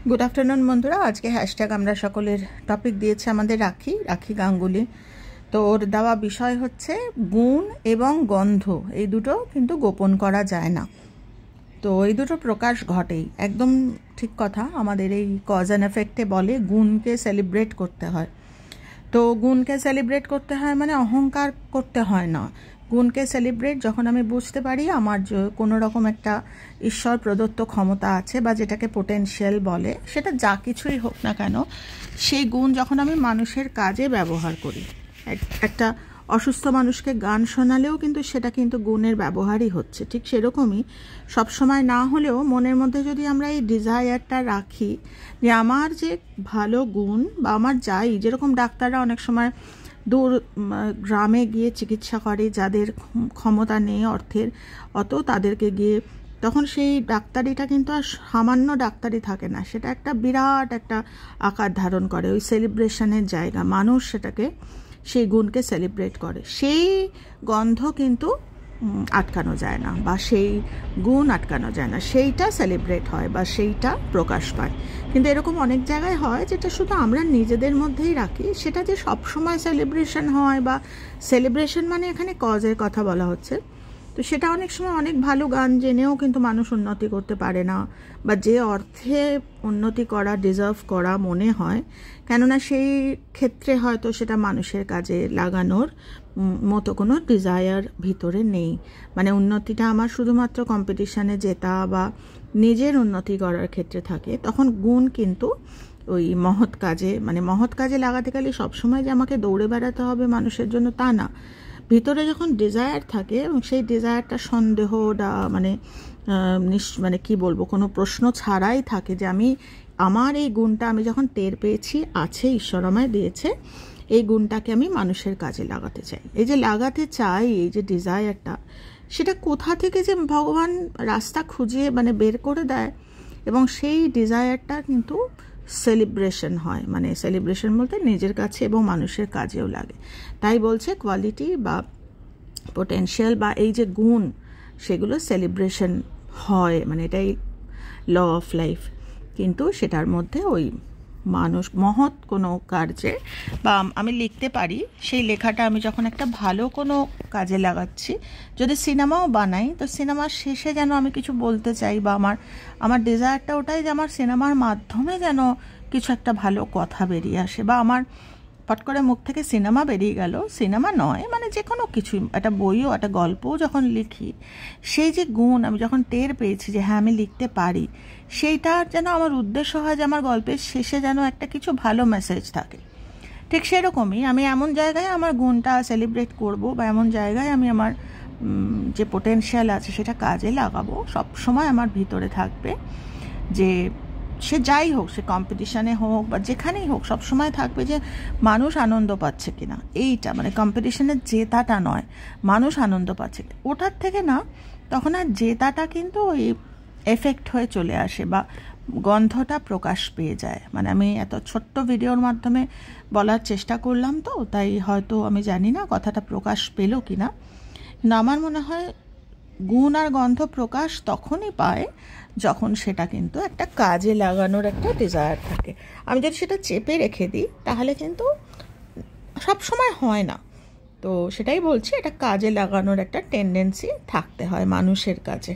Good afternoon বন্ধুরা। আজকে hashtag আমরা সকলের টপিক দিয়েছে আমাদের রাখি গাঙ্গুলি। তো ওর দেওয়া বিষয় হচ্ছে গুণ এবং গন্ধ, এই দুটো কিন্তু গোপন করা যায় না। তো এই দুটো প্রকাশ ঘটেই, একদম ঠিক কথা। আমাদের এই কজ অ্যান্ড এফেক্টে বলে গুণকে সেলিব্রেট করতে হয়। তো গুণকে সেলিব্রেট করতে হয় মানে অহংকার করতে হয় না। গুণকে সেলিব্রেট যখন আমি বুঝতে পারি আমার কোনো রকম একটা ঈশ্বর প্রদত্ত ক্ষমতা আছে, বা যেটাকে পোটেনশিয়াল বলে, সেটা যা কিছুই হোক না কেন, সেই গুণ যখন আমি মানুষের কাজে ব্যবহার করি। একটা অসুস্থ মানুষকে গান শোনালেও কিন্তু সেটা কিন্তু গুণের ব্যবহারই হচ্ছে। ঠিক সেরকমই সবসময় না হলেও মনের মধ্যে যদি আমরা এই ডিজায়ারটা রাখি যে আমার যে ভালো গুণ বা আমার যাই, যেরকম ডাক্তাররা অনেক সময় দূর গ্রামে গিয়ে চিকিৎসা করে, যাদের ক্ষমতা নেই অর্থের অত, তাদেরকে গিয়ে তখন সেই ডাক্তারিটা কিন্তু আর সামান্য ডাক্তারি থাকে না, সেটা একটা বিরাট একটা আকার ধারণ করে। ওই সেলিব্রেশনের জায়গা, মানুষ সেটাকে সেই গুণকে সেলিব্রেট করে। সেই গন্ধ কিন্তু আটকানো যায় না, বা সেই গুণ আটকানো যায় না, সেইটা সেলিব্রেট হয় বা সেইটা প্রকাশ পায়। কিন্তু এরকম অনেক জায়গায় হয় যেটা শুধু আমরা নিজেদের মধ্যেই রাখি, সেটা যে সবসময় সেলিব্রেশন হয়, বা সেলিব্রেশন মানে এখানে কজের কথা বলা হচ্ছে। তো সেটা অনেক সময় অনেক ভালো গান জেনেও কিন্তু মানুষ উন্নতি করতে পারে না, বা যে অর্থে উন্নতি করা ডিজার্ভ করা মনে হয়, কেননা সেই ক্ষেত্রে হয়তো সেটা মানুষের কাজে লাগানোর মতো কোনো ডিজায়ার ভিতরে নেই। মানে উন্নতিটা আমার শুধুমাত্র কম্পিটিশানে জেতা বা নিজের উন্নতি করার ক্ষেত্রে থাকে, তখন গুণ কিন্তু ওই মহৎ কাজে, মানে মহৎ কাজে লাগাতে গেলে সবসময় যে আমাকে দৌড়ে বেড়াতে হবে মানুষের জন্য তা না। ভিতরে যখন ডিজায়ার থাকে এবং সেই ডিজায়ারটা সন্দেহ মানে কি বলবো, কোনো প্রশ্ন ছাড়াই থাকে যে আমি আমার এই গুণটা আমি যখন টের পেয়েছি আছে, ঈশ্বর আমায় দিয়েছে, এই গুণটাকে আমি মানুষের কাজে লাগাতে চাই। এই যে লাগাতে চাই, এই যে ডিজায়ারটা, সেটা কোথা থেকে যে ভগবান রাস্তা খুঁজিয়ে মানে বের করে দেয়, এবং সেই ডিজায়ারটা কিন্তু সেলিব্রেশন হয়। মানে সেলিব্রেশন বলতে নিজের কাছে এবং মানুষের কাজেও লাগে। তাই বলছে কোয়ালিটি বা পোটেনশিয়াল বা এই যে গুণ, সেগুলো সেলিব্রেশন হয়, মানে এটাই ল অফ লাইফ। কিন্তু সেটার মধ্যে ওই মানুষ মহৎ কোনো কার্যে, বা আমি লিখতে পারি, সেই লেখাটা আমি যখন একটা ভালো কোনো কাজে লাগাচ্ছি, যদি সিনেমাও বানাই, তো সিনেমার শেষে যেন আমি কিছু বলতে চাই, বা আমার ডিজায়ারটা ওটাই যে আমার সিনেমার মাধ্যমে যেন কিছু একটা ভালো কথা বেরিয়ে আসে, বা আমার পট করে মুখ থেকে সিনেমা বেরিয়ে গেল, সিনেমা নয় মানে যে কোনো কিছুই, একটা বইও একটা গল্পও যখন লিখি, সেই যে গুণ আমি যখন টের পেয়েছি যে হ্যাঁ আমি লিখতে পারি, সেইটার যেন আমার উদ্দেশ্য হয় যে আমার গল্পের শেষে যেন একটা কিছু ভালো মেসেজ থাকে। ঠিক সেরকমই আমি এমন জায়গায় আমার গুণটা সেলিব্রেট করব, বা এমন জায়গায় আমি আমার যে পোটেনশিয়াল আছে সেটা কাজে লাগাবো। সব সময় আমার ভিতরে থাকবে যে সে যাই হোক, সে কম্পিটিশানে হোক বা যেখানেই হোক, সবসময় থাকবে যে মানুষ আনন্দ পাচ্ছে কিনা, এইটা মানে কম্পিটিশানের জেতাটা নয়, মানুষ আনন্দ পাচ্ছে ওটার থেকে না, তখন আর জেতাটা কিন্তু ওই এফেক্ট হয়ে চলে আসে, বা গন্ধটা প্রকাশ পেয়ে যায়। মানে আমি এত ছোট্ট ভিডিওর মাধ্যমে বলার চেষ্টা করলাম, তো তাই হয়তো আমি জানি না কথাটা প্রকাশ পেল কি না, কিন্তু আমার মনে হয় গুণ আর গন্ধ প্রকাশ তখনই পায় যখন সেটা কিন্তু একটা কাজে লাগানোর একটা ডিজায়ার থাকে। আমি যদি সেটা চেপে রেখে দিই তাহলে কিন্তু সব সময় হয় না। তো সেটাই বলছি, এটা কাজে লাগানোর একটা টেন্ডেন্সি থাকতে হয় মানুষের কাজে।